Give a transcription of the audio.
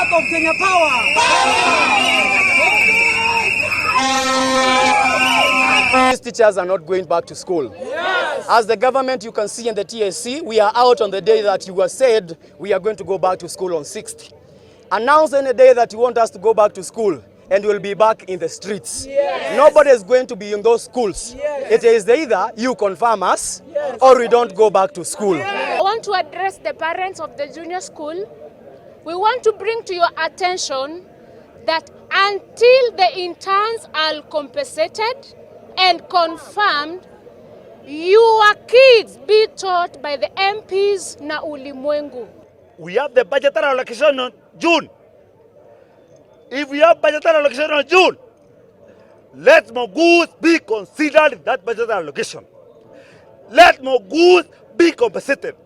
back of Kenya Power. These teachers are not going back to school. Yes. As the government, you can see in the TSC, we are out on the day that you were said we are going to go back to school on 6th. Announce any day that you want us to go back to school and we'll be back in the streets. Yes. Nobody is going to be in those schools. Yes. It is either you confirm us, yes, or we don't go back to school. I want to address the parents of the junior school. We want to bring to your attention that until the interns are compensated and confirmed, your kids be taught by the MPs na ulimwengu. We have the budgetary allocation on June. If we have budgetary allocation on June, let Mogus be considered in that budgetary allocation. Let Mogus be compensated.